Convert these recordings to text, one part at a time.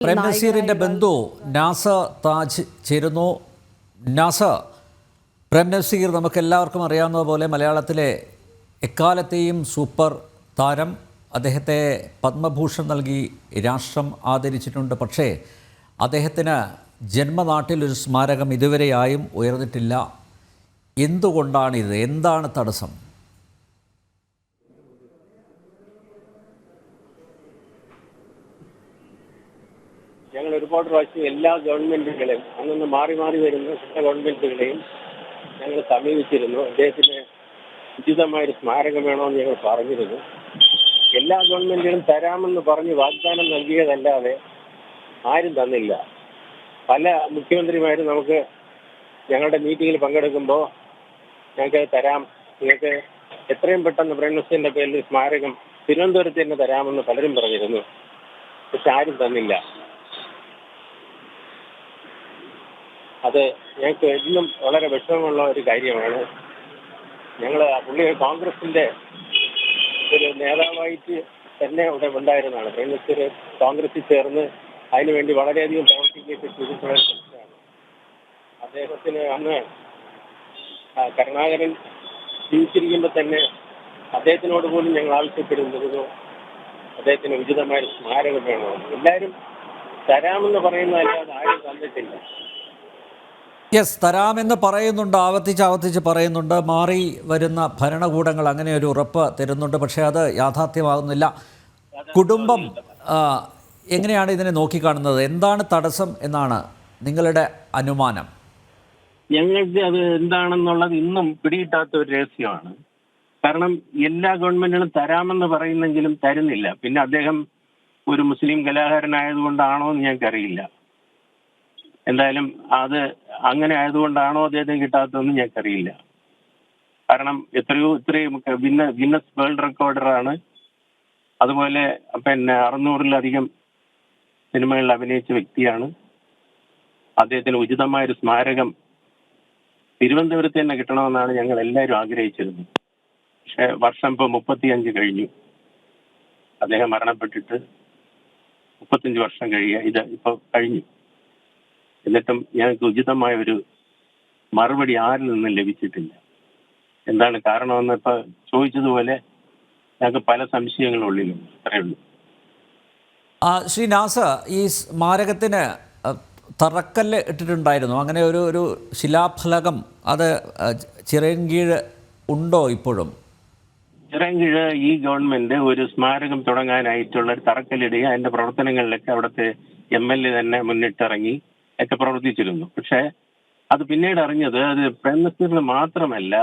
പ്രേംനസീറിന്റെ ബന്ധു നാസർ താജ് ചേരുന്നു. നാസർ, പ്രേംനസീർ നമുക്കെല്ലാവർക്കും അറിയാവുന്ന പോലെ മലയാളത്തിലെ എക്കാലത്തെയും സൂപ്പർ താരം. അദ്ദേഹത്തെ പത്മഭൂഷൺ നൽകി രാഷ്ട്രം ആദരിച്ചിട്ടുണ്ട്. പക്ഷേ അദ്ദേഹത്തിന് ജന്മനാട്ടിലൊരു സ്മാരകം ഇതുവരെയായും ഉയർന്നിട്ടില്ല. എന്തുകൊണ്ടാണിത്? എന്താണ് തടസ്സം? ഞങ്ങൾ ഒരുപാട് പ്രാവശ്യം എല്ലാ ഗവൺമെന്റുകളെയും അന്നൊന്ന് മാറി മാറി വരുന്ന ഗവൺമെന്റുകളെയും ഞങ്ങൾ സമീപിച്ചിരുന്നു. അദ്ദേഹത്തിന് ഉചിതമായൊരു സ്മാരകം വേണമെന്ന് ഞങ്ങൾ പറഞ്ഞിരുന്നു. എല്ലാ ഗവൺമെന്റുകളും തരാമെന്ന് പറഞ്ഞ് വാഗ്ദാനം നൽകിയതല്ലാതെ ആരും തന്നില്ല. പല മുഖ്യമന്ത്രിമാരും നമുക്ക് ഞങ്ങളുടെ മീറ്റിങ്ങിൽ പങ്കെടുക്കുമ്പോൾ ഞങ്ങൾക്ക് തരാം, നിങ്ങൾക്ക് എത്രയും പെട്ടെന്ന് പ്രേംനസീറിന്റെ പേരിൽ സ്മാരകം തിരുവനന്തപുരത്ത് തന്നെ തരാമെന്ന് പലരും പറഞ്ഞിരുന്നു. പക്ഷെ ആരും തന്നില്ല. അത് ഞങ്ങൾക്ക് എന്നും വളരെ വിഷമമുള്ള ഒരു കാര്യമാണ്. ഞങ്ങൾ പുള്ളി കോൺഗ്രസിന്റെ ഒരു നേതാവായിട്ട് തന്നെ ഇവിടെ ഉണ്ടായിരുന്നതാണ്. പ്രേംനസീർ കോൺഗ്രസിൽ ചേർന്ന് അതിനുവേണ്ടി വളരെയധികം പ്രവർത്തിക്കുകയൊക്കെ ചെയ്തിട്ടുള്ള ഒരു മനുഷ്യനാണ്. അദ്ദേഹത്തിന് അന്ന് കരുണാകരൻ ജീവിച്ചിരിക്കുമ്പോൾ തന്നെ അദ്ദേഹത്തിനോട് പോലും ഞങ്ങൾ ആവശ്യപ്പെട്ടിരുന്നു അദ്ദേഹത്തിന് ഉചിതമായ സ്മാരകം വേണമെന്ന്. എല്ലാവരും തരാമെന്ന് പറയുന്നതല്ലാതെ ആരും തന്നിട്ടില്ല. യെസ്, തരാമെന്ന് പറയുന്നുണ്ട്, ആവർത്തിച്ച് പറയുന്നുണ്ട്. മാറി വരുന്ന ഭരണകൂടങ്ങൾ അങ്ങനെ ഒരു ഉറപ്പ് തരുന്നുണ്ട്. പക്ഷേ അത് യാഥാർത്ഥ്യമാകുന്നില്ല. കുടുംബം എങ്ങനെയാണ് ഇതിനെ നോക്കിക്കാണുന്നത്? എന്താണ് തടസ്സം എന്നാണ് നിങ്ങളുടെ അനുമാനം? ഞങ്ങൾക്ക് അത് എന്താണെന്നുള്ളത് ഇന്നും പിടികിട്ടാത്ത ഒരു രഹസ്യമാണ്. കാരണം എല്ലാ ഗവൺമെന്റുകളും തരാമെന്ന് പറയുന്നെങ്കിലും തരുന്നില്ല. പിന്നെ അദ്ദേഹം ഒരു മുസ്ലിം കലാകാരനായതുകൊണ്ടാണോ എന്ന് ഞങ്ങൾക്കറിയില്ല. എന്തായാലും അത് അങ്ങനെ ആയതുകൊണ്ടാണോ അദ്ദേഹത്തിന് കിട്ടാത്തതെന്ന് ഞങ്ങൾക്കറിയില്ല. കാരണം ഇത്രയും ഗിന്നസ് വേൾഡ് റെക്കോർഡറാണ്. അതുപോലെ 600-ലധികം സിനിമകളിൽ അഭിനയിച്ച വ്യക്തിയാണ്. അദ്ദേഹത്തിന് ഉചിതമായൊരു സ്മാരകം തിരുവനന്തപുരത്ത് തന്നെ കിട്ടണമെന്നാണ് ഞങ്ങൾ എല്ലാവരും ആഗ്രഹിച്ചിരുന്നത്. പക്ഷെ വർഷം ഇപ്പോൾ 35 കഴിഞ്ഞു. അദ്ദേഹം മരണപ്പെട്ടിട്ട് 35 വർഷം ഇത് ഇപ്പോൾ കഴിഞ്ഞു. എന്നിട്ടും ഞങ്ങൾക്ക് ഉചിതമായ ഒരു മറുപടി ആരിൽ നിന്നും ലഭിച്ചിട്ടില്ല. എന്താണ് കാരണമെന്ന് ഇപ്പൊ ചോദിച്ചതുപോലെ ഞങ്ങൾക്ക് പല സംശയങ്ങളുള്ളിലുണ്ട്. അത്രയേ ഉള്ളൂ. ശ്രീ നാസർ, ഈ സ്മാരകത്തിന് തറക്കല്ല് ഇട്ടിട്ടുണ്ടായിരുന്നു. അങ്ങനെ ഒരു ശിലാഫലകം അത് ചിറയൻകീഴ് ഉണ്ടോ ഇപ്പോഴും? ചിറയൻകീഴ് ഈ ഗവൺമെന്റ് ഒരു സ്മാരകം തുടങ്ങാനായിട്ടുള്ള ഒരു തറക്കല്ലിടുകയും അതിന്റെ പ്രവർത്തനങ്ങളിലൊക്കെ അവിടുത്തെ MLA തന്നെ മുന്നിട്ടിറങ്ങി ഒക്കെ പ്രവർത്തിച്ചിരുന്നു. പക്ഷെ അത് പിന്നീട് അറിഞ്ഞത് അത് പ്രേംനസീറിന് മാത്രമല്ല,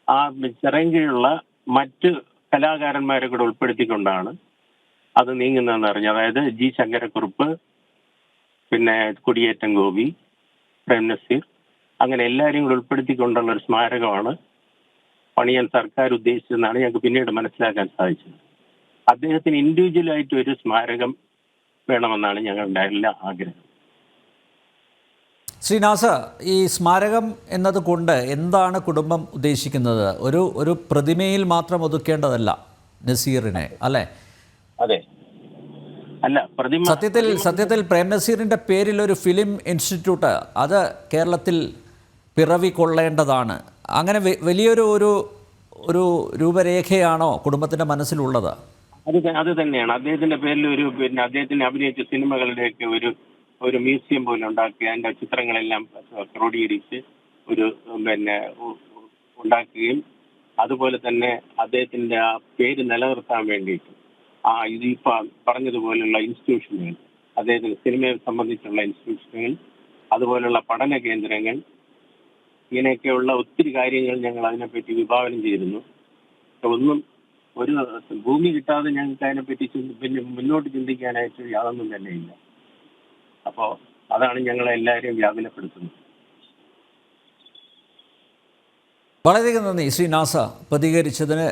ആ ചിറയൻകീഴുള്ള മറ്റ് കലാകാരന്മാരെ കൂടെ ഉൾപ്പെടുത്തിക്കൊണ്ടാണ് അത് നീങ്ങുന്നതെന്ന് അറിഞ്ഞു. അതായത് G. ശങ്കരക്കുറുപ്പ്, പിന്നെ കൊടിയേറ്റം ഗോപി, പ്രേംനസീർ, അങ്ങനെ എല്ലാവരെയും കൂടെ ഉൾപ്പെടുത്തിക്കൊണ്ടുള്ള ഒരു സ്മാരകമാണ് പണിയാൻ സർക്കാർ ഉദ്ദേശിച്ചതെന്നാണ് ഞങ്ങൾക്ക് പിന്നീട് മനസ്സിലാക്കാൻ സാധിച്ചത്. അദ്ദേഹത്തിന് ഇൻഡിവിജ്വലായിട്ട് ഒരു സ്മാരകം വേണമെന്നാണ് ഞങ്ങളുടെ എല്ലാ ആഗ്രഹം. ശ്രീ നാസർ, ഈ സ്മാരകം എന്നതുകൊണ്ട് എന്താണ് കുടുംബം ഉദ്ദേശിക്കുന്നത്? ഒരു പ്രതിമയിൽ മാത്രം ഒതുക്കേണ്ടതല്ല നസീറിനെ, അല്ലേ? അതെ, അല്ല, സത്യത്തിൽ പ്രേംനസീറിന്റെ പേരിൽ ഒരു ഫിലിം ഇൻസ്റ്റിറ്റ്യൂട്ട് അത് കേരളത്തിൽ പിറവി കൊള്ളേണ്ടതാണ്. അങ്ങനെ വലിയൊരു ഒരു രൂപരേഖയാണോ കുടുംബത്തിന്റെ മനസ്സിലുള്ളത്? അത് തന്നെയാണ്. അദ്ദേഹത്തിന്റെ പേരിൽ അദ്ദേഹത്തിന് അഭിനയിച്ച സിനിമകളുടെയൊക്കെ ഒരു മ്യൂസിയം പോലെ ഉണ്ടാക്കി അതിന്റെ ചിത്രങ്ങളെല്ലാം ക്രോഡീകരിച്ച് ഉണ്ടാക്കുകയും അതുപോലെ തന്നെ അദ്ദേഹത്തിന്റെ ആ പേര് നിലനിർത്താൻ വേണ്ടിയിട്ട് ഇതിപ്പോ പറഞ്ഞതുപോലുള്ള ഇൻസ്റ്റിറ്റ്യൂഷനുകൾ, അദ്ദേഹത്തിന് സിനിമയെ സംബന്ധിച്ചുള്ള ഇൻസ്റ്റിറ്റ്യൂഷനുകൾ, അതുപോലുള്ള പഠന കേന്ദ്രങ്ങൾ, ഇങ്ങനെയൊക്കെയുള്ള ഒത്തിരി കാര്യങ്ങൾ ഞങ്ങൾ അതിനെപ്പറ്റി വിഭാവനം ചെയ്തിരുന്നു. ഒന്നും ഒരു ഭൂമി കിട്ടാതെ ഞങ്ങൾക്ക് അതിനെപ്പറ്റി പിന്നെ മുന്നോട്ട് ചിന്തിക്കാനായിട്ട് യാതൊന്നും തന്നെ ഇല്ല. അപ്പോൾ അതാണ് ഞങ്ങളെ എല്ലാവരെയും വ്യാകുലപ്പെടുത്തുന്നത്. വളരെയധികം നന്ദി ശ്രീ നാസർ പ്രതികരിച്ചതിന്.